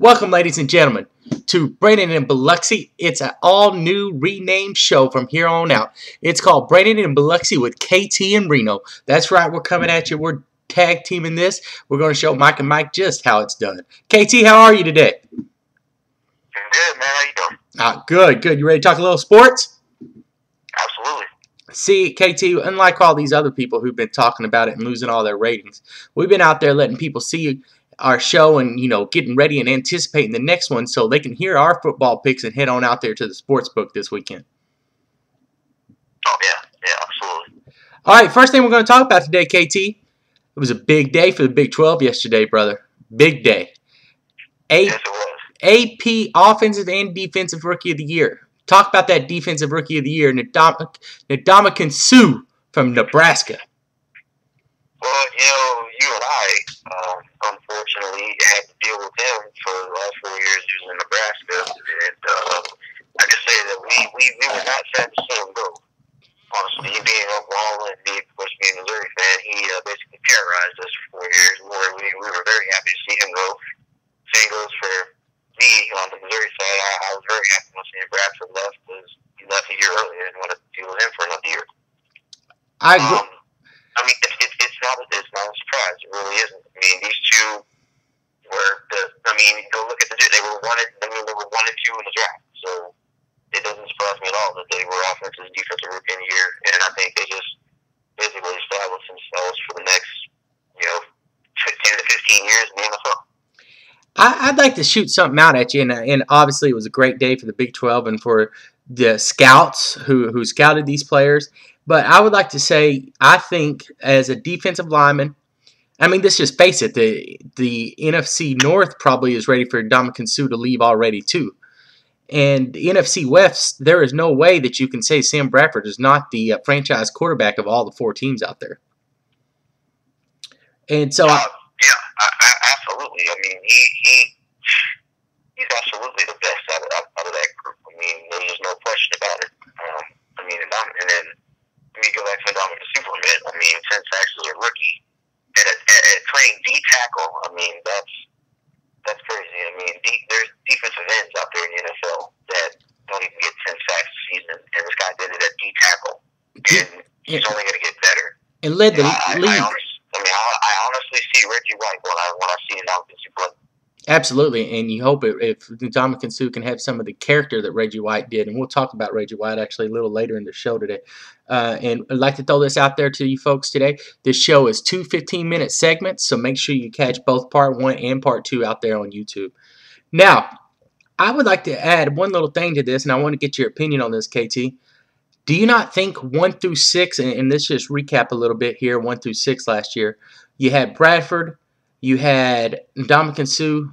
Welcome, ladies and gentlemen, to Brady and Biloxi. It's an all-new renamed show from here on out. It's called Brady and Biloxi with KT and Reno. That's right, we're coming at you. We're tag teaming this. We're going to show Mike and Mike just how it's done. KT, how are you today? Good, man. How you doing? Good. You ready to talk a little sports? Absolutely. See, KT, unlike all these other people who've been talking about it and losing all their ratings, we've been out there letting people see our show and, getting ready and anticipating the next one so they can hear our football picks and head on out there to the sports book this weekend. Oh, yeah, absolutely. All right, first thing we're going to talk about today, KT, it was a big day for the Big 12 yesterday, brother. Big day. Yes, it was. AP Offensive and Defensive Rookie of the Year. Talk about that Defensive Rookie of the Year, Ndamukong Suh from Nebraska. Well, you and I, unfortunately, had to deal with him for the last 4 years. He was in Nebraska, and I just say that we were not sad to see him go. Honestly, he being Oklahoma and me, of course, being a Missouri fan, he basically terrorized us for 4 years. We were very happy to see him go. Same goes for me on the Missouri side. I was very happy when seeing Bradford left because he left a year earlier and wanted to deal with him for another year. I agree. I mean, it's not a surprise. It really isn't. I mean, these two were go look at they were 1 and 2 in the draft. So it doesn't surprise me at all that they were offensive and defensive rookie of the year. And I think they just basically established themselves for the next, 10 to 15 years in the NFL. I'd like to shoot something out at you, and obviously it was a great day for the Big 12 and for the scouts who scouted these players. But I would like to say, I think as a defensive lineman, I mean, let's just face it, the NFC North probably is ready for Ndamukong Suh to leave already too. And the NFC West, there is no way that you can say Sam Bradford is not the franchise quarterback of all the 4 teams out there. And so, absolutely. I mean, he's absolutely the best out of that group. I mean, there's just no question about it. And then let me go back to Ndamukong Suh for a minute. I mean, 10 sacks as a rookie at playing D tackle. I mean, that's crazy. I mean, there's defensive ends out there in the NFL that don't even get 10 sacks a season, and this guy did it at D tackle, and he's only going to get better. And led the league. I honestly see Reggie White when I see Ndamukong Suh play. Absolutely, and you hope if Ndamukong Suh can have some of the character that Reggie White did, and we'll talk about Reggie White actually a little later in the show today. And I'd like to throw this out there to you folks today. This show is 2 15-minute segments, so make sure you catch both Part 1 and Part 2 out there on YouTube. Now, I would like to add one little thing to this, and I want to get your opinion on this, KT. Do you not think 1 through 6, and let's just recap a little bit here, 1 through 6 last year, you had Bradford, you had Ndamukong Suh,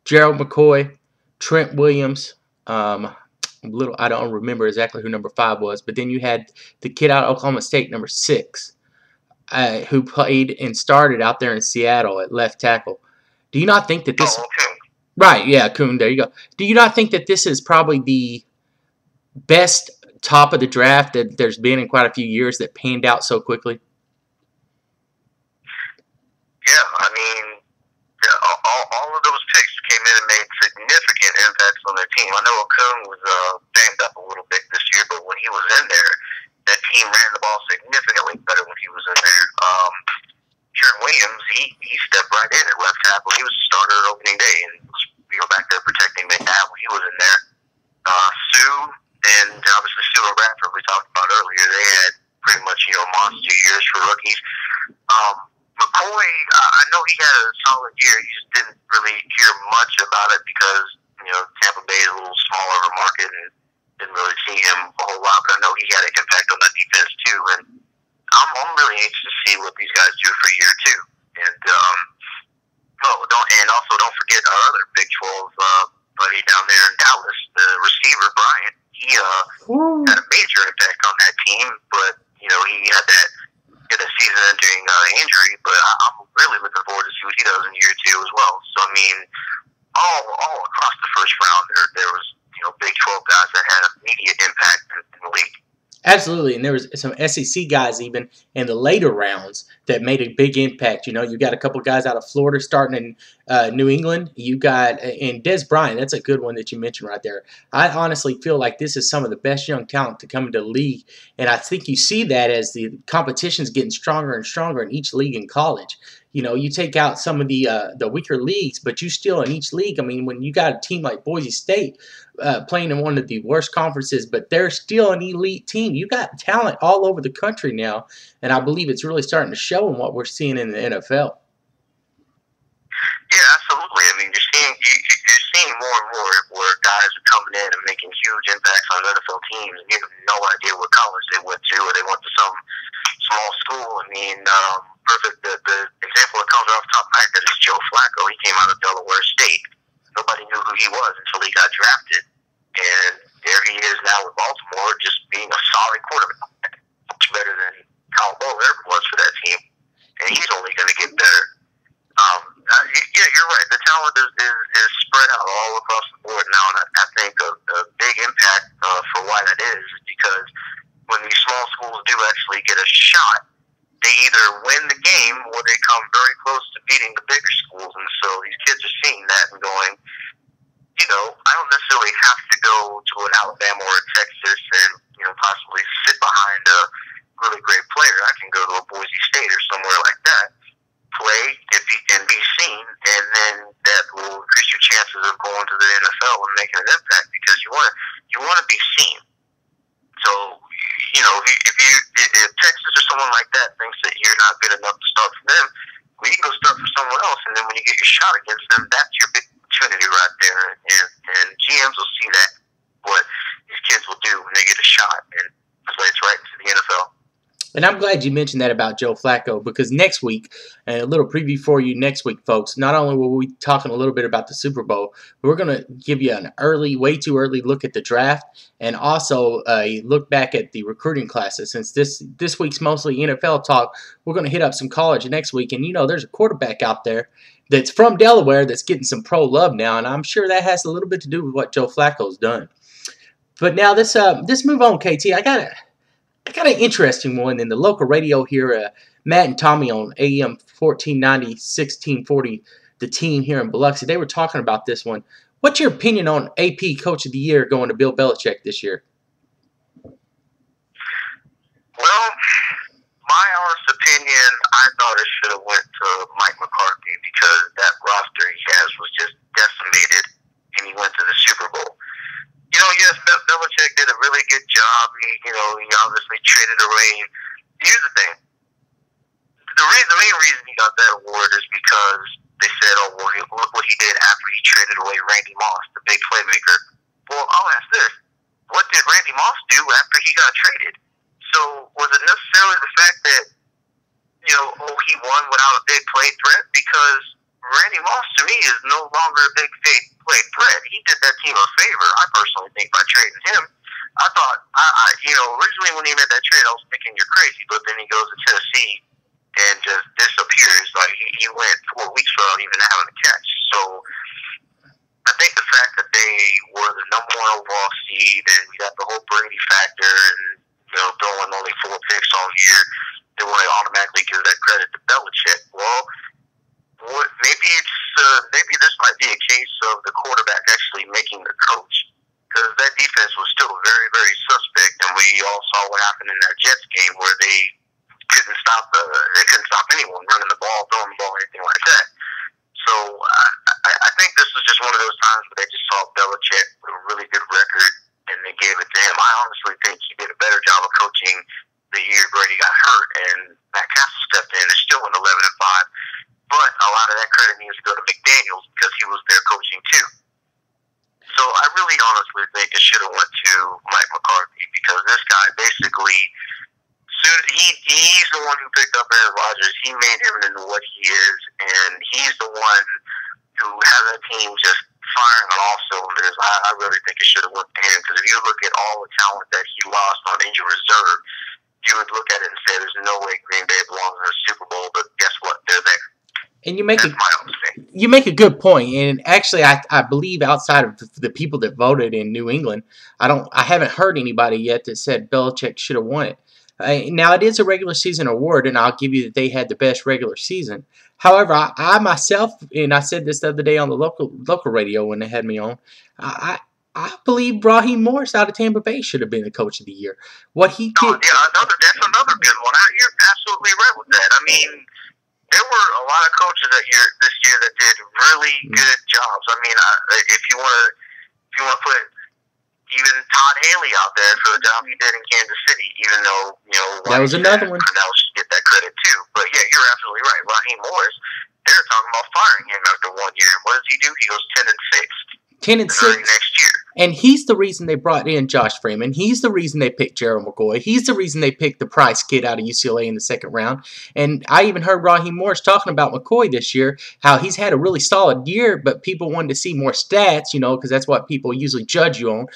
Gerald McCoy, Trent Williams, I don't remember exactly who number 5 was, but then you had the kid out of Oklahoma State, number 6, who played and started out there in Seattle at left tackle. Do you not think that this... Right, yeah, Kuhn, there you go. Do you not think that this is probably the best top of the draft that there's been in quite a few years that panned out so quickly? Yeah, I mean, all of those picks came in and made significant impacts on their team. I know Kuhn was banged up a little bit this year, but when he was in there, that team ran the ball significantly better when he was in there. Trent Williams, he stepped right in at left tackle. He was a starter at opening day and was back there protecting McNabb when he was in there. Suh and obviously Suh and Bradford we talked about earlier, they had pretty much monster years for rookies. McCoy, I know he had a solid year. You just didn't really hear much about it because, Tampa Bay is a little smaller of a market and didn't really see him a whole lot, but I know he had an impact on the defense too. And I'm really anxious to see what these guys do for year 2. And, don't forget our other Big 12 buddy down there in Dallas, the receiver, Bryant. He had a major impact on that team, but, he had that season-ending injury, but I'm really looking forward to see what he does in year 2 as well. So, I mean, all across the first round, there was, Big 12 guys that had immediate impact in the league. Absolutely, and there was some SEC guys even in the later rounds that made a big impact. You know, you got a couple guys out of Florida starting in New England. You got and Des Bryant. That's a good one that you mentioned right there. I honestly feel like this is some of the best young talent to come into the league, and I think you see that as the competition's getting stronger and stronger in each league in college. You know, you take out some of the weaker leagues, but you still in each league. I mean, when you got a team like Boise State playing in one of the worst conferences, but they're still an elite team. You got talent all over the country now, and I believe it's really starting to show in what we're seeing in the NFL. Yeah, absolutely. I mean, you're seeing more and more where guys are coming in and making huge impacts on NFL teams, and you have no idea what college they went to, or they went to some small school. I mean, perfect. The example that comes off the top of my head is Joe Flacco. He came out of Delaware State. Nobody knew who he was until he got drafted, and there he is now with Baltimore, just being a solid quarterback, much better than Kyle Bowl ever was for that team, and he's only going to get better. Yeah, you're right. The talent is spread out all across the board now, and I think a big impact for why that is because when these small schools do actually get a shot, they either win the game or they come very close to beating the bigger schools, and so these kids are seeing that and going, you know, I don't necessarily have to go to an Alabama or a Texas and, you know, possibly sit behind a really great player. I can go to a Boise State or somewhere like that, play and be seen, and then that will increase your chances of going to the NFL and making an impact because you want to be seen. So, you know, if Texas or someone like that thinks that you're not good enough to start for them, well, you can go start for someone else, and then when you get your shot against them, that's your big opportunity right there. And GMs will see that, what these kids will do when they get a shot, and plays right into the NFL. And I'm glad you mentioned that about Joe Flacco because next week, and a little preview for you next week, folks, not only will we be talking a little bit about the Super Bowl, but we're going to give you an early, way too early look at the draft and also a look back at the recruiting classes. Since this week's mostly NFL talk, we're going to hit up some college next week. And, you know, there's a quarterback out there that's from Delaware that's getting some pro love now, and I'm sure that has a little bit to do with what Joe Flacco's done. But now this move on, KT, I got an interesting one in the local radio here. Matt and Tommy on AM 1490, 1640, the team here in Biloxi. They were talking about this one. What's your opinion on AP Coach of the Year going to Bill Belichick this year? Well, my honest opinion, I thought it should have went to Mike McCarthy because that roster he has was just decimated, and he went to the Super Bowl. You know, yes, Belichick did a really good job. He obviously traded away. Here's the thing. The main reason he got that award is because they said, oh, well, look what he did after he traded away Randy Moss, the big playmaker. Well, I'll ask this. What did Randy Moss do after he got traded? So was it necessarily the fact that, you know, oh, he won without a big play threat? Because Randy Moss, to me, is no longer a big play threat. He did that team a favor, I personally think, by trading him. I thought, originally when he made that trade, I was thinking you're crazy, but then he goes to Tennessee and just disappears. Like, he went 4 weeks without even having a catch. So I think the fact that they were the number one overall seed and we got the whole Brady factor and, you know, throwing only 4 picks all year, they want to automatically give that credit to Belichick. Well, maybe this might be a case of the quarterback actually making the coach, because that defense was still very, very suspect, and we all saw what happened in that Jets game where they couldn't stop anyone running the ball, throwing the ball, anything like that. So I think this was just one of those times where they just saw Belichick with a really good record, and they gave it to him. I honestly think he did a better job of coaching the year Brady got hurt, and Matt Castle stepped in. They're still in 11-5. But a lot of that credit needs to go to McDaniels because he was there coaching too. So I really honestly think it should have went to Mike McCarthy because this guy basically, he's the one who picked up Aaron Rodgers. He made him into what he is, and he's the one who has that team just firing on all cylinders. I really think it should have went to him because if you look at all the talent that he lost on injury reserve, you would look at it and say there's no way Green Bay belongs in the Super Bowl, but guess what? They're there. And you make a good point. And actually, I believe outside of the people that voted in New England, I haven't heard anybody yet that said Belichick should have won it. Now, it is a regular season award, and I'll give you that they had the best regular season. However, I myself, and I said this the other day on the local radio when they had me on, I, I believe Raheem Morris out of Tampa Bay should have been the coach of the year. What he Oh, did. yeah, that's another good one. You're absolutely right with that. I mean, there were a lot of coaches this year that did really good jobs. I mean, if you want to put even Todd Haley out there for the job he did in Kansas City, even though that was another one. Now should get that credit too. But yeah, you're absolutely right. Raheem Morris, they're talking about firing him after 1 year. What does he do? He goes 10-6. 10-6 next year. And he's the reason they brought in Josh Freeman. He's the reason they picked Gerald McCoy. He's the reason they picked the Price kid out of UCLA in the second round. And I even heard Raheem Morris talking about McCoy this year, how he's had a really solid year, but people wanted to see more stats, because that's what people usually judge you on.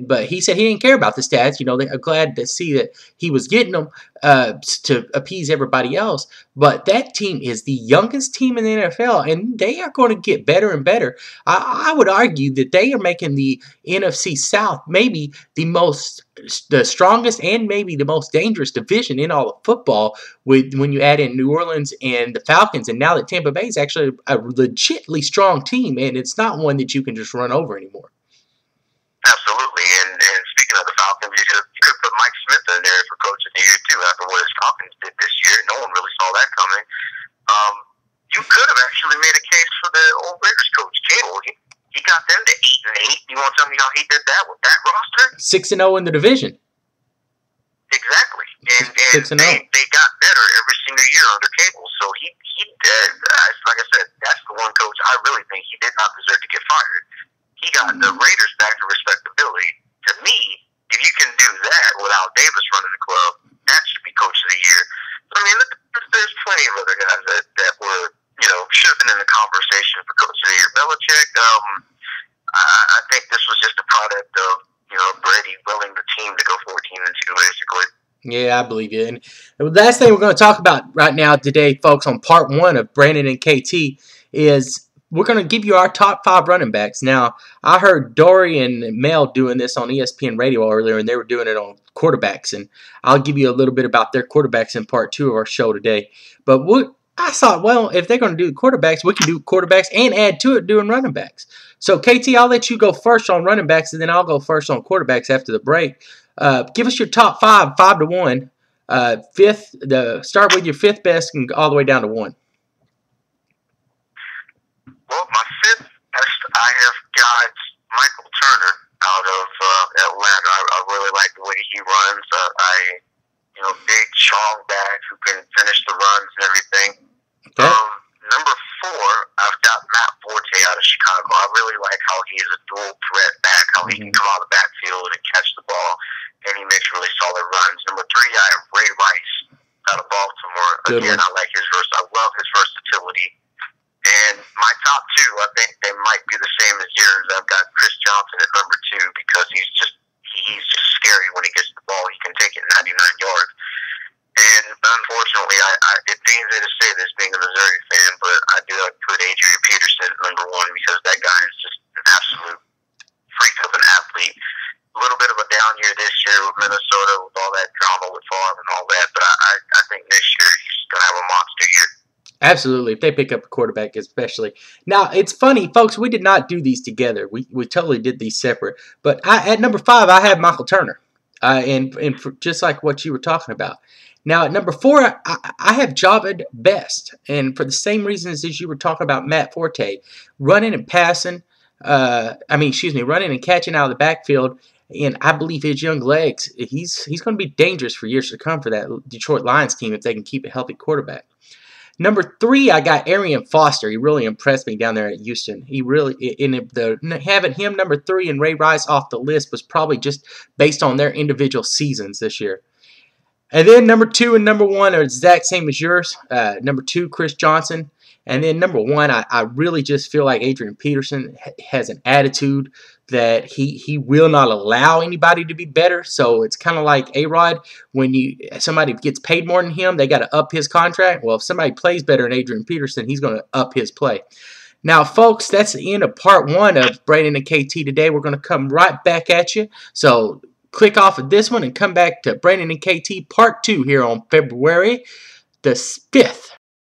But he said he didn't care about the stats. They're glad to see that he was getting them to appease everybody else. But that team is the youngest team in the NFL, and they are going to get better and better. I would argue that they are making the NFC South maybe the strongest and maybe the most dangerous division in all of football when you add in New Orleans and the Falcons. And now that Tampa Bay is actually a legitimately strong team, and it's not one that you can just run over anymore. Absolutely. And speaking of the Falcons, you could put Mike Smith in there for coach of the year too after what his Falcons did this year. No one really saw that coming. You could have actually made a case for the old Raiders coach, Cable. He got them to 8-8. You want to tell me how he did that with that roster? 6-0 in the division. Exactly. And 6-0. They got better every single year under Cable. So he did. Like I said, that's the one coach I really think he did not deserve to get fired. He got the Raiders back to respectability. To me, if you can do that without Davis running the club, that should be coach of the year. I mean, there's plenty of other guys that were, should have been in the conversation for coach of the year. Belichick, I think this was just a product of, Brady willing the team to go 14-2, basically. Yeah, I believe you. And the last thing we're going to talk about right now today, folks, on part 1 of Brandon and KT is we're going to give you our top 5 running backs. Now, I heard Dory and Mel doing this on ESPN Radio earlier, and they were doing it on quarterbacks. And I'll give you a little bit about their quarterbacks in part 2 of our show today. But I thought, well, if they're going to do quarterbacks, we can do quarterbacks and add to it doing running backs. So, KT, I'll let you go first on running backs, and then I'll go first on quarterbacks after the break. Give us your top 5, 5-1. Start with your 5th best and all the way down to 1. Well, my 5th best, I have got Michael Turner out of Atlanta. I really like the way he runs. Big, strong back who can finish the runs and everything. Okay. Number 4, I've got Matt Forte out of Chicago. I really like how he is a dual threat back, how he can come out of the backfield and catch the ball, and he makes really solid runs. Number 3, I have Ray Rice out of Baltimore. Again, I like I love his versatility. And my top 2, I think they might be the same as yours. I've got Chris Johnson at number 2 because he's just scary when he gets the ball. He can take it 99 yards. And unfortunately, it pains me to say this being a Missouri fan, but I do have to put Adrian Peterson at number 1 because that guy is just an absolute freak of an athlete. A little bit of a down year this year with Minnesota with all that drama with Favre and all that, but I think next year he's going to have a monster year. Absolutely, if they pick up a quarterback especially. Now, it's funny, folks, we did not do these together. We totally did these separate. But at number 5, I have Michael Turner, and just like what you were talking about. Now, at number 4, I have Javed Best, and for the same reasons as you were talking about Matt Forte, running and passing, running and catching out of the backfield, and I believe his young legs, he's going to be dangerous for years to come for that Detroit Lions team if they can keep a healthy quarterback. Number 3, I got Arian Foster. He really impressed me down there at Houston. He really, having him number 3 and Ray Rice off the list was probably just based on their individual seasons this year. And then number 2 and number 1 are the exact same as yours. Number 2, Chris Johnson. And then number 1, I really just feel like Adrian Peterson has an attitude that he will not allow anybody to be better. So it's kind of like A-Rod. When somebody gets paid more than him, they got to up his contract. Well, if somebody plays better than Adrian Peterson, he's going to up his play. Now, folks, that's the end of part 1 of Brandon and KT today. We're going to come right back at you. So click off of this one and come back to Brandon and KT Part 2 here on February the 5th.